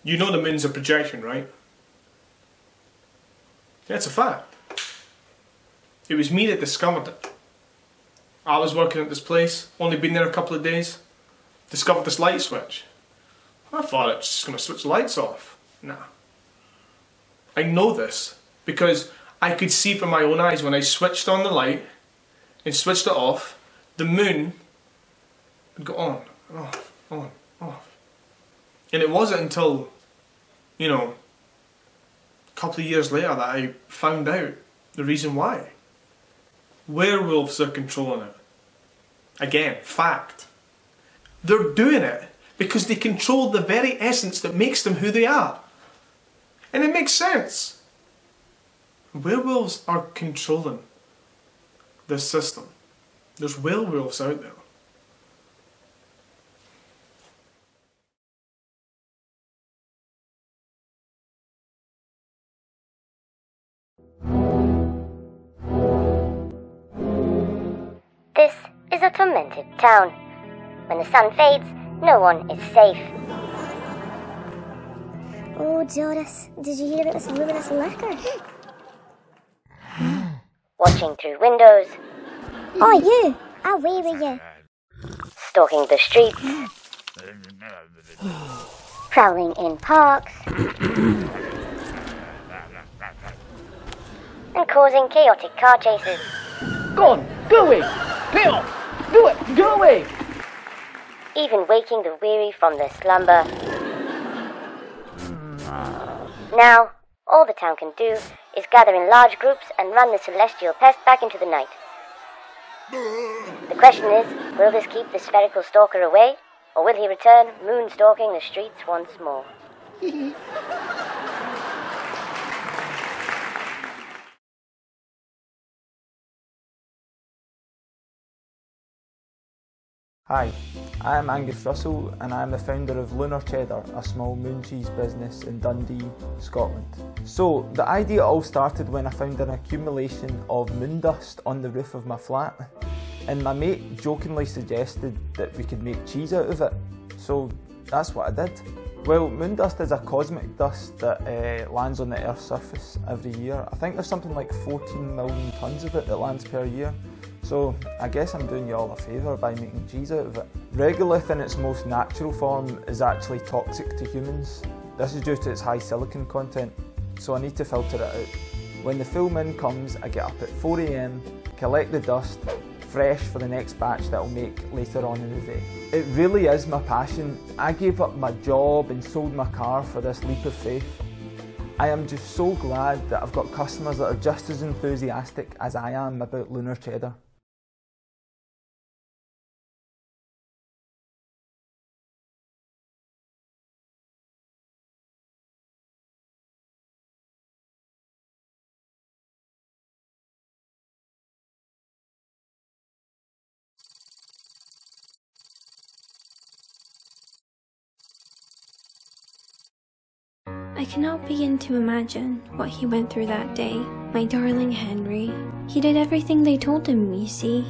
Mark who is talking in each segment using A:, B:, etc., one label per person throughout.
A: You know the moon's a projection, right? That's a fact. It was me that discovered it. I was working at this place, only been there a couple of days, discovered this light switch. I thought it's just going to switch the lights off. Nah. I know this because I could see from my own eyes when I switched on the light and switched it off, the moon would go on, off, on, off. And it wasn't until, you know, a couple of years later that I found out the reason why. Werewolves are controlling it. Again, fact. They're doing it because they control the very essence that makes them who they are. And it makes sense. Werewolves are controlling this system. There's werewolves out there.
B: This is a tormented town. When the sun fades, no one is safe.
C: Oh, Joris, did you hear about this luminous lurker?
B: Watching through windows.
C: Oh, you! Away with you!
B: Stalking the streets. Prowling in parks. And causing chaotic car chases.
D: Go on! Go away! Play off! Do it! Go away!
B: Even waking the weary from their slumber. Now, all the town can do is gather in large groups and run the celestial pest back into the night. The question is, will this keep the spherical stalker away, or will he return moon-stalking the streets once more?
E: Hi, I am Angus Russell and I am the founder of Lunar Cheddar, a small moon cheese business in Dundee, Scotland. So, the idea all started when I found an accumulation of moon dust on the roof of my flat, and my mate jokingly suggested that we could make cheese out of it. So, that's what I did. Well, moon dust is a cosmic dust that lands on the Earth's surface every year. I think there's something like 14 million tonnes of it that lands per year. So I guess I'm doing you all a favour by making cheese out of it. Regolith in its most natural form is actually toxic to humans. This is due to its high silicon content, so I need to filter it out. When the full moon comes, I get up at 4 AM, collect the dust, fresh for the next batch that I'll make later on in the day. It really is my passion. I gave up my job and sold my car for this leap of faith. I am just so glad that I've got customers that are just as enthusiastic as I am about Lunar Cheddar.
F: I cannot begin to imagine what he went through that day. My darling Henry. He did everything they told him, you see.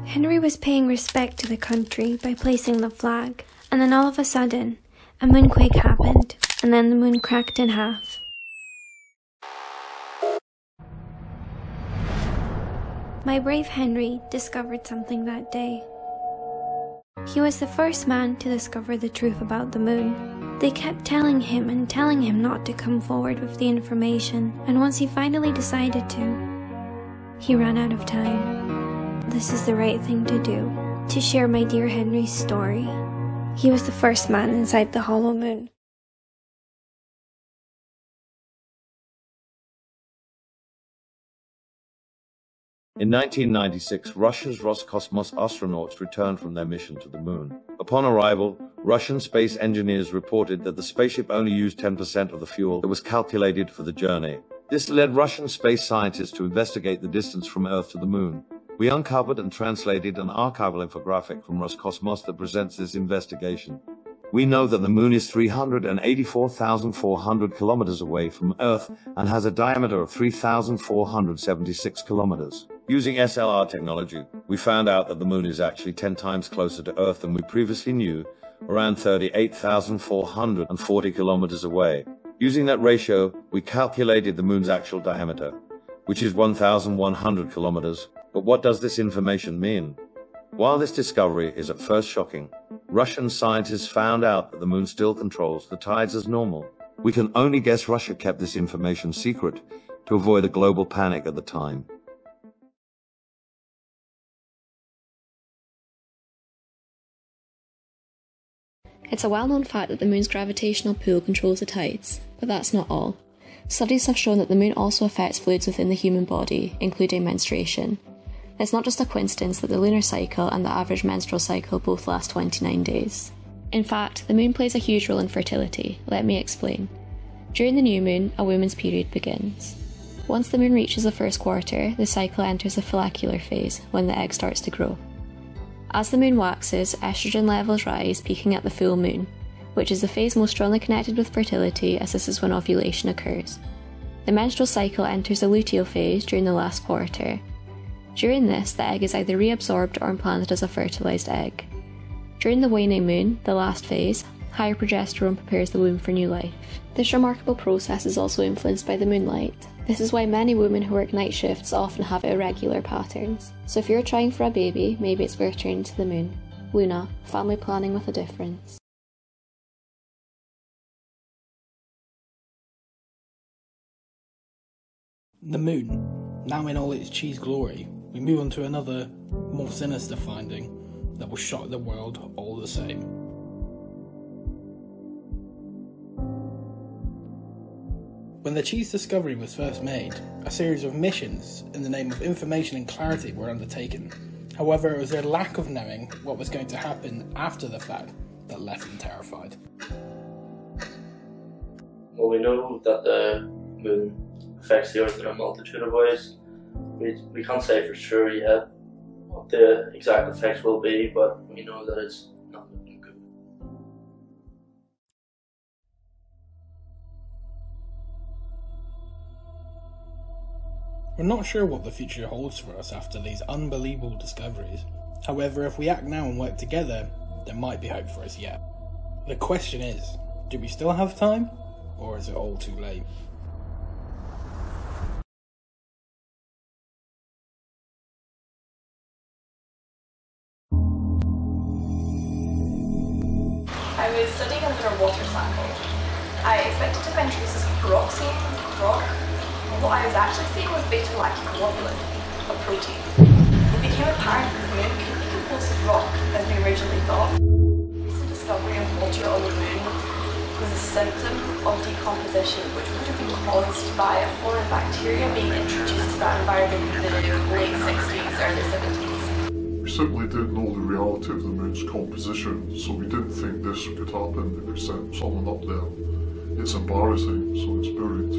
F: Henry was paying respect to the country by placing the flag, and then all of a sudden, a moonquake happened, and then the moon cracked in half. My brave Henry discovered something that day. He was the first man to discover the truth about the moon. They kept telling him and telling him not to come forward with the information, and once he finally decided to, he ran out of time. This is the right thing to do, to share my dear Henry's story. He was the first man inside the hollow moon.
G: In 1996, Russia's Roscosmos astronauts returned from their mission to the moon. Upon arrival, Russian space engineers reported that the spaceship only used 10% of the fuel that was calculated for the journey. This led Russian space scientists to investigate the distance from Earth to the moon. We uncovered and translated an archival infographic from Roscosmos that presents this investigation. We know that the moon is 384,400 kilometers away from Earth and has a diameter of 3,476 kilometers. Using SLR technology, we found out that the moon is actually 10 times closer to Earth than we previously knew, around 38,440 kilometers away. Using that ratio, we calculated the moon's actual diameter, which is 1,100 kilometers. But what does this information mean? While this discovery is at first shocking, Russian scientists found out that the moon still controls the tides as normal. We can only guess Russia kept this information secret to avoid a global panic at the time.
H: It's a well-known fact that the moon's gravitational pull controls the tides, but that's not all. Studies have shown that the moon also affects fluids within the human body, including menstruation. It's not just a coincidence that the lunar cycle and the average menstrual cycle both last 29 days. In fact, the moon plays a huge role in fertility. Let me explain. During the new moon, a woman's period begins. Once the moon reaches the first quarter, the cycle enters the follicular phase, when the egg starts to grow. As the moon waxes, estrogen levels rise, peaking at the full moon, which is the phase most strongly connected with fertility, as this is when ovulation occurs. The menstrual cycle enters the luteal phase during the last quarter. During this, the egg is either reabsorbed or implanted as a fertilised egg. During the waning moon, the last phase, higher progesterone prepares the womb for new life. This remarkable process is also influenced by the moonlight. This is why many women who work night shifts often have irregular patterns. So if you're trying for a baby, maybe it's worth turning to the moon. Luna, family planning with a difference.
I: The moon, now in all its cheese glory, we move on to another, more sinister finding that will shock the world all the same. When the cheese discovery was first made, a series of missions in the name of information and clarity were undertaken. However, it was their lack of knowing what was going to happen after the fact that left them terrified.
J: Well, we know that the moon affects the Earth in a multitude of ways. We can't say for sure yet what the exact effects will be, but we know that it's not looking good.
I: We're not sure what the future holds for us after these unbelievable discoveries. However, if we act now and work together, there might be hope for us yet. The question is, do we still have time, or is it all too late?
K: I was studying underwater samples. I expected to find traces of peroxine, rock, but what I was actually seeing was beta-lactoglobulin, a protein. It became apparent that the moon couldn't be composed of rock as we originally thought. The recent discovery of water on the moon was a symptom of decomposition, which would have been caused by a foreign bacteria being introduced to that environment in the late 60s, early 70s.
L: We simply didn't know the reality of the moon's composition, so we didn't think this could happen if we sent someone up there. It's embarrassing, so it's buried.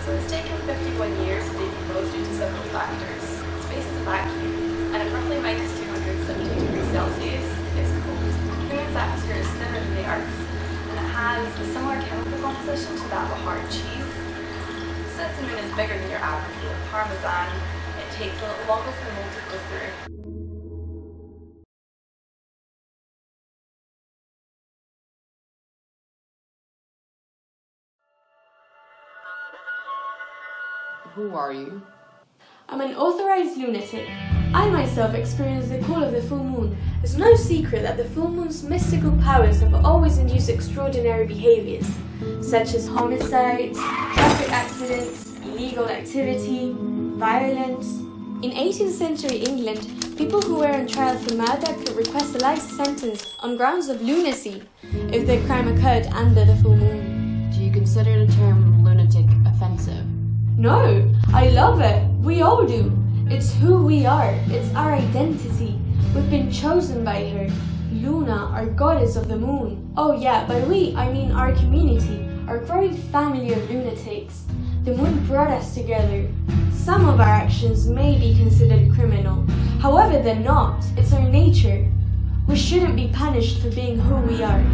K: So it's taken 51 years to decompose due to several factors. Space is a vacuum, and at roughly minus 270 degrees Celsius, it's cold. The moon's atmosphere is thinner than the Earth's, and it has a similar chemical composition to that of a hard cheese. Since the moon is bigger than your average roll of parmesan, it takes a little longer for the mold to go through.
M: Who are you?
N: I'm an authorized lunatic. I myself experienced the call of the full moon. It's no secret that the full moon's mystical powers have always induced extraordinary behaviors, such as homicides, traffic accidents, illegal activity, violence. In 18th century England, people who were on trial for murder could request a life sentence on grounds of lunacy if their crime occurred under the full moon.
M: Do you consider the term lunatic offensive?
N: No, I love it. We all do. It's who we are. It's our identity. We've been chosen by her. Luna, our goddess of the moon. Oh yeah, by we, I mean our community, our growing family of lunatics. The moon brought us together. Some of our actions may be considered criminal. However, they're not. It's our nature. We shouldn't be punished for being who we are.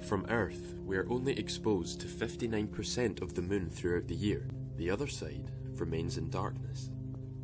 O: From Earth, we are only exposed to 59% of the Moon throughout the year. The other side remains in darkness.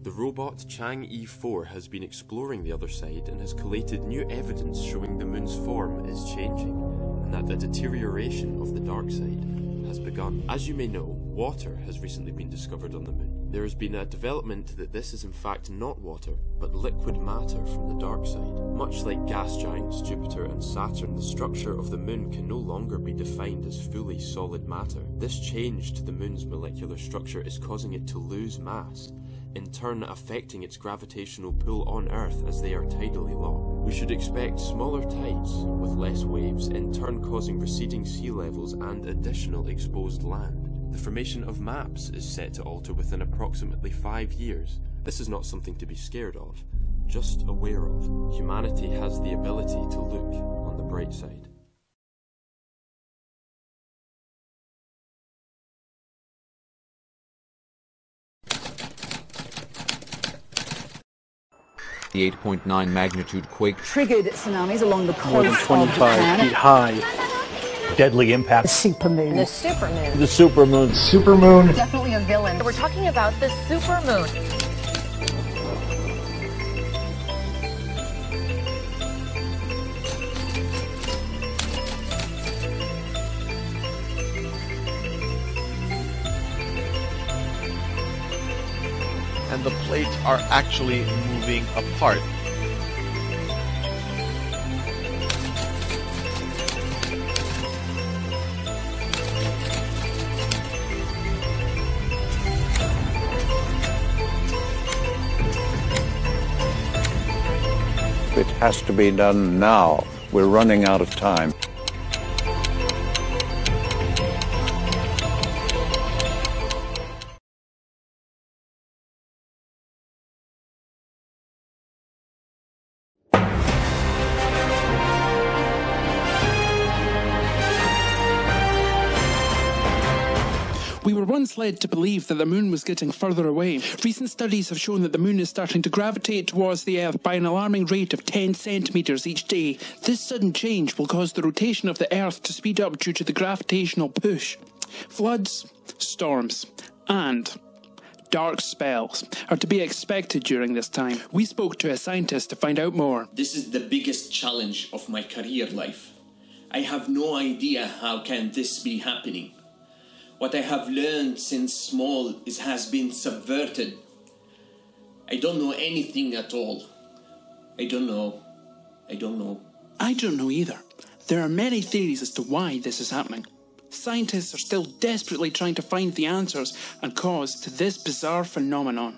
O: The robot Chang E4 has been exploring the other side and has collated new evidence showing the Moon's form is changing, and that the deterioration of the dark side has begun. As you may know, water has recently been discovered on the Moon. There has been a development that this is in fact not water, but liquid matter from the dark side. Much like gas giants Jupiter and Saturn, the structure of the Moon can no longer be defined as fully solid matter. This change to the Moon's molecular structure is causing it to lose mass, in turn affecting its gravitational pull on Earth as they are tidally locked. We should expect smaller tides with less waves, in turn causing receding sea levels and additional exposed land. The formation of maps is set to alter within approximately 5 years. This is not something to be scared of, just aware of. Humanity has the ability to look on the bright side.
P: The 8.9 magnitude quake
Q: triggered tsunamis along the coast
R: more than 25 feet high. Deadly impact.
Q: The supermoon.
R: The
Q: supermoon.
R: The supermoon. Supermoon.
Q: Definitely a villain.
S: We're talking about the supermoon.
T: And the plates are actually moving apart.
U: It has to be done now. We're running out of time.
I: We were once led to believe that the Moon was getting further away. Recent studies have shown that the Moon is starting to gravitate towards the Earth by an alarming rate of 10 centimetres each day. This sudden change will cause the rotation of the Earth to speed up due to the gravitational push. Floods, storms, and dark spells are to be expected during this time. We spoke to a scientist to find out more.
V: This is the biggest challenge of my career life. I have no idea how can this be happening. What I have learned since small has been subverted. I don't know anything at all. I don't know. I don't know
I: either. There are many theories as to why this is happening. Scientists are still desperately trying to find the answers and cause to this bizarre phenomenon.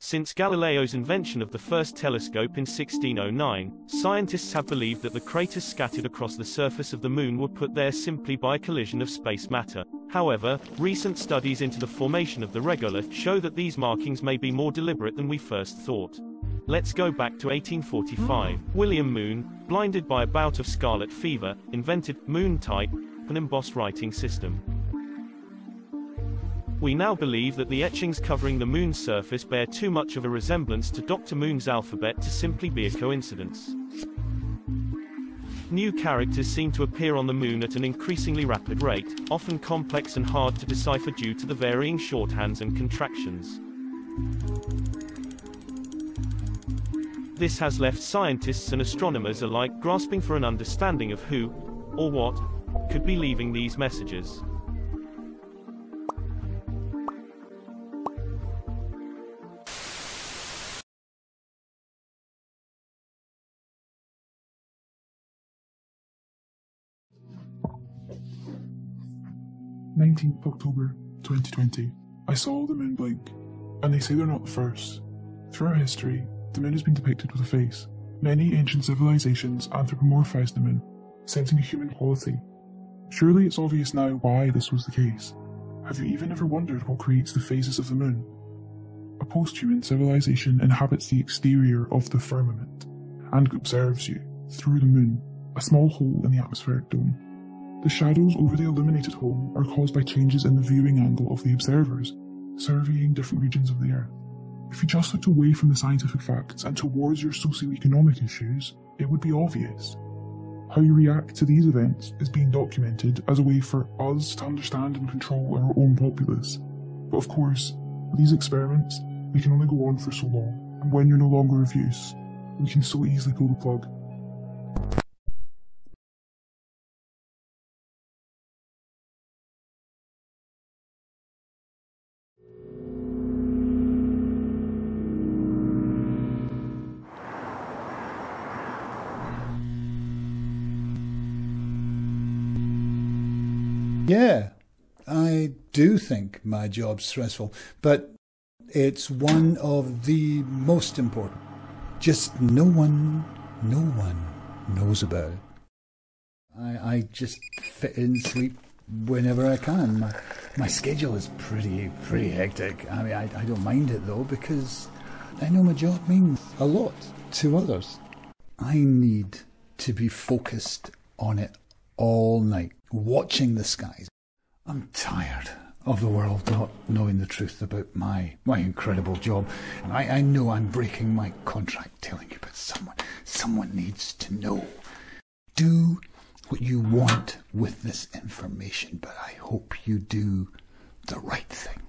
W: Since Galileo's invention of the first telescope in 1609, scientists have believed that the craters scattered across the surface of the Moon were put there simply by a collision of space matter. However, recent studies into the formation of the regolith show that these markings may be more deliberate than we first thought. Let's go back to 1845. William Moon, blinded by a bout of scarlet fever, invented Moon type, an embossed writing system. We now believe that the etchings covering the Moon's surface bear too much of a resemblance to Dr. Moon's alphabet to simply be a coincidence. New characters seem to appear on the Moon at an increasingly rapid rate, often complex and hard to decipher due to the varying shorthands and contractions. This has left scientists and astronomers alike grasping for an understanding of who, or what, could be leaving these messages.
X: October 2020. I saw the Moon blink, and they say they're not the first. Throughout history, the Moon has been depicted with a face. Many ancient civilizations anthropomorphized the Moon, sensing a human quality. Surely it's obvious now why this was the case. Have you even ever wondered what creates the phases of the Moon? A post-human civilization inhabits the exterior of the firmament, and observes you, through the Moon, a small hole in the atmospheric dome. The shadows over the illuminated hole are caused by changes in the viewing angle of the observers. surveying different regions of the Earth. If you just looked away from the scientific facts and towards your socio-economic issues, it would be obvious. How you react to these events is being documented as a way for us to understand and control our own populace. But of course, these experiments, they can only go on for so long, and when you're no longer of use, we can so easily pull the plug.
A: Yeah, I do think my job's stressful, but it's one of the most important. Just no one knows about it. I just fit in sleep whenever I can. My schedule is pretty hectic. I mean, I don't mind it though, because I know my job means a lot to others. I need to be focused on it all night, watching the skies. I'm tired of the world not knowing the truth about my incredible job. And I know I'm breaking my contract telling you, but someone needs to know. Do what you want with this information, but I hope you do the right thing.